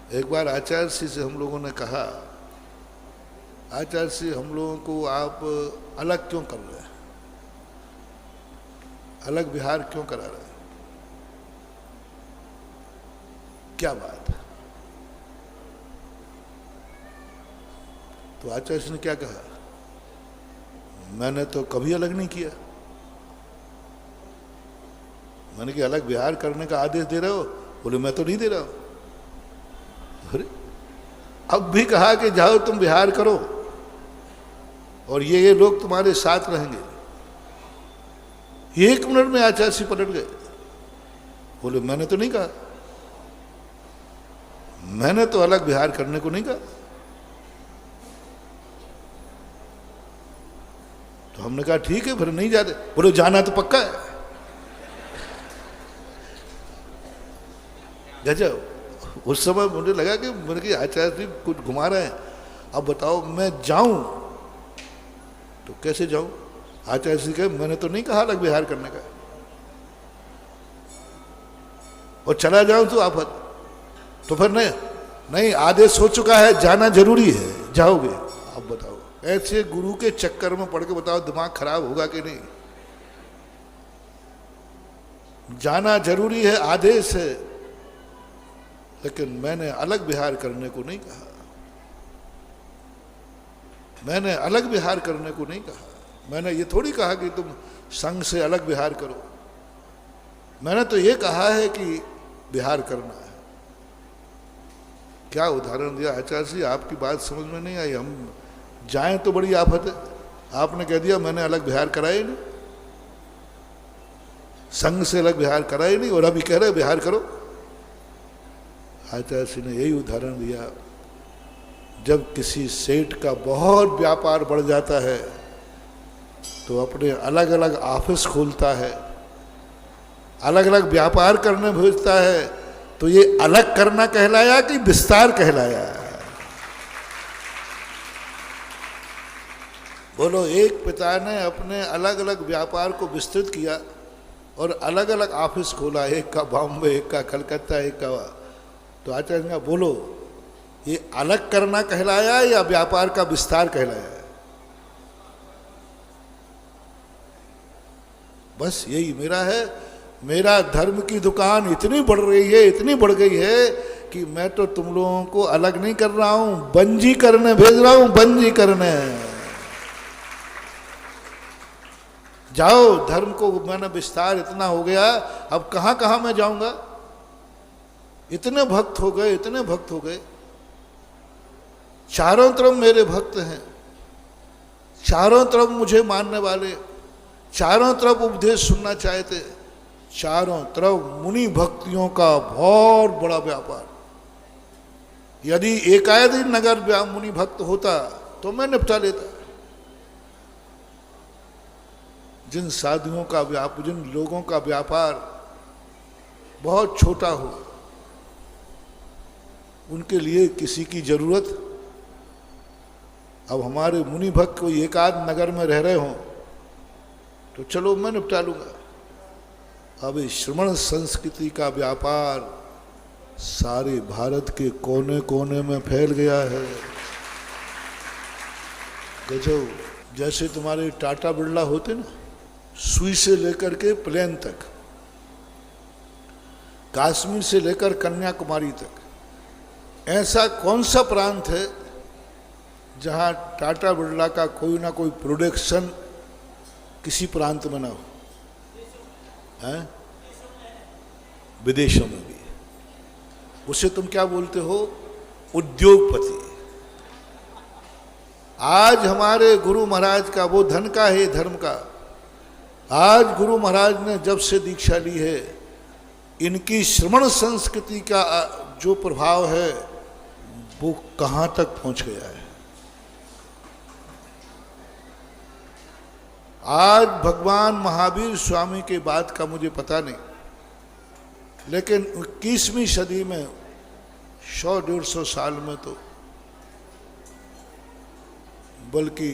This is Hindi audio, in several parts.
एक बार आचार्य श्री से हम लोगों ने कहा, आचार्य श्री हम लोगों को आप अलग क्यों कर रहे हैं, अलग विहार क्यों करा रहे हैं, क्या बात है? तो आचार्य श्री ने क्या कहा, मैंने तो कभी अलग नहीं किया। मैंने कि अलग विहार करने का आदेश दे रहे हो? बोले मैं तो नहीं दे रहा हूं। अरे अब भी कहा कि जाओ तुम विहार करो और ये लोग तुम्हारे साथ रहेंगे। 1 मिनट में आचार्य श्री पलट गए, बोले मैंने तो नहीं कहा, मैंने तो अलग विहार करने को नहीं कहा। तो हमने कहा ठीक है फिर नहीं जाते। बोले जाना तो पक्का है। गजब। उस समय मुझे लगा कि मेरे की आचार्य जी कुछ घुमा रहे हैं। अब बताओ मैं जाऊं तो कैसे जाऊं? आचार्य जी कहे मैंने तो नहीं कहा अलग विहार करने का, और चला जाऊं तो आफत। तो फिर नहीं आदेश हो चुका है, जाना जरूरी है, जाओगे। अब बताओ ऐसे गुरु के चक्कर में पड़ के बताओ दिमाग खराब होगा कि नहीं? जाना जरूरी है, आदेश है, लेकिन मैंने अलग विहार करने को नहीं कहा, मैंने अलग विहार करने को नहीं कहा। मैंने ये थोड़ी कहा कि तुम संघ से अलग विहार करो, मैंने तो ये कहा है कि विहार करना है। क्या उदाहरण दिया आचार्य जी, आपकी बात समझ में नहीं आई। हम जाएं तो बड़ी आफत है, आपने कह दिया मैंने अलग विहार कराया नहीं, संघ से अलग विहार कराया नहीं, और अभी कह रहे विहार करो। आचार्य श्री ने यही उदाहरण दिया, जब किसी सेठ का बहुत व्यापार बढ़ जाता है तो अपने अलग अलग ऑफिस खोलता है, अलग अलग व्यापार करने भेजता है। तो ये अलग करना कहलाया कि विस्तार कहलाया? बोलो, एक पिता ने अपने अलग अलग व्यापार को विस्तृत किया और अलग अलग ऑफिस खोला, एक का बॉम्बे, एक का कलकत्ता, एक का। तो आचार्य ने बोलो ये अलग करना कहलाया या व्यापार का विस्तार कहलाया? बस यही मेरा है। मेरा धर्म की दुकान इतनी बढ़ रही है, इतनी बढ़ गई है कि मैं तो तुम लोगों को अलग नहीं कर रहा हूं, बंजी करने भेज रहा हूं, बंजी करने। जाओ, धर्म को मैंने विस्तार इतना हो गया, अब कहां कहां मैं जाऊंगा? इतने भक्त हो गए, इतने भक्त हो गए, चारों तरफ मेरे भक्त हैं, चारों तरफ मुझे मानने वाले, चारों तरफ उपदेश सुनना चाहते, चारों तरफ मुनि भक्तियों का बहुत बड़ा व्यापार। यदि एकादि नगर मुनि भक्त होता तो मैं निपटा लेता। जिन साधुओं का व्यापार, जिन लोगों का व्यापार बहुत छोटा हो, उनके लिए किसी की जरूरत। अब हमारे मुनि भक्त कोई एकाध नगर में रह रहे हों तो चलो मैं निपटा लूंगा। अब इस श्रमण संस्कृति का व्यापार सारे भारत के कोने कोने में फैल गया है। गजब। जैसे तुम्हारे टाटा बिरला होते ना, सुई से लेकर के प्लेन तक, कश्मीर से लेकर कन्याकुमारी तक, ऐसा कौन सा प्रांत है जहां टाटा बिरला का कोई ना कोई प्रोडक्शन किसी प्रांत में ना हो? हैं? विदेशों में भी। उसे तुम क्या बोलते हो? उद्योगपति। आज हमारे गुरु महाराज का वो धन का है, धर्म का। आज गुरु महाराज ने जब से दीक्षा ली है, इनकी श्रमण संस्कृति का जो प्रभाव है वो कहां तक पहुंच गया है। आज भगवान महावीर स्वामी के बात का मुझे पता नहीं, लेकिन 21वीं सदी में 100-150 साल में तो, बल्कि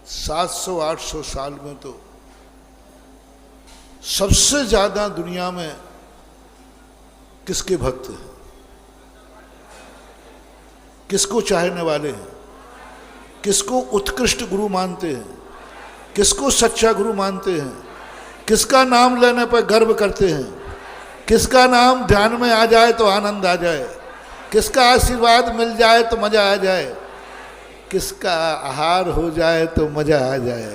700-800 साल में तो सबसे ज्यादा दुनिया में किसके भक्त हैं? किसको चाहने वाले हैं, किसको उत्कृष्ट गुरु मानते हैं, किसको सच्चा गुरु मानते हैं, किसका नाम लेने पर गर्व करते हैं, किसका नाम ध्यान में आ जाए तो आनंद आ जाए, किसका आशीर्वाद मिल जाए तो मजा आ जाए, किसका आहार हो जाए तो मजा आ जाए,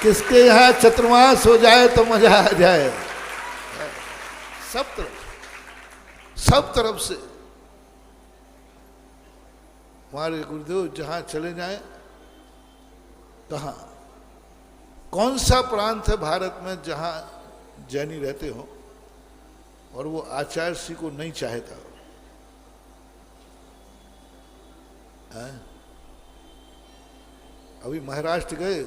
किसके यहाँ चतुर्मास हो जाए तो मजा आ जाए। सब तरफ से हमारे गुरुदेव जहाँ चले जाएं, कहाँ, कौन सा प्रांत है भारत में जहाँ जैनी रहते हो और वो आचार्य श्री को नहीं चाहता है? अभी महाराष्ट्र गए,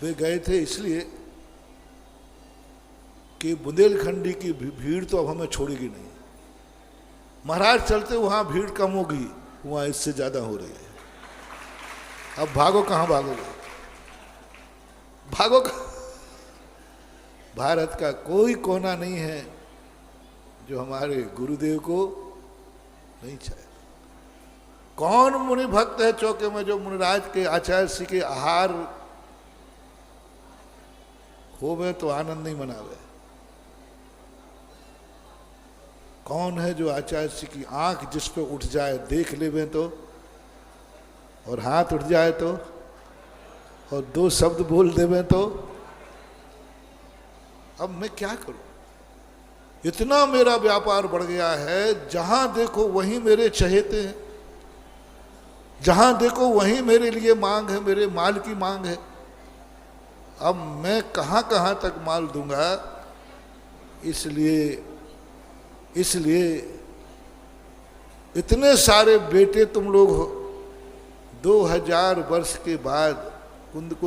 वे गए थे इसलिए कि बुंदेलखंडी की भीड़ तो अब हमें छोड़ेगी नहीं। महाराष्ट्र चलते वहां भीड़ कम होगी, वहां इससे ज्यादा हो रही है। अब भागो, कहां भागोगे, भागो कहां? भारत का कोई कोना नहीं है जो हमारे गुरुदेव को नहीं चाहे। कौन मुनि भक्त है चौके में जो मुनिराज के आचार्य श्री के आहार होवे तो आनंद नहीं मनावे? कौन है जो आचार्य श्री की आंख जिस पे उठ जाए, देख लेवे तो, और हाथ उठ जाए तो, और दो शब्द बोल देवे तो? अब मैं क्या करूं? इतना मेरा व्यापार बढ़ गया है, जहां देखो वहीं मेरे चहेते हैं, जहां देखो वहीं मेरे लिए मांग है, मेरे माल की मांग है। अब मैं कहां कहां तक माल दूंगा? इसलिए इतने सारे बेटे तुम लोग हो, 2000 वर्ष के बाद कुंद को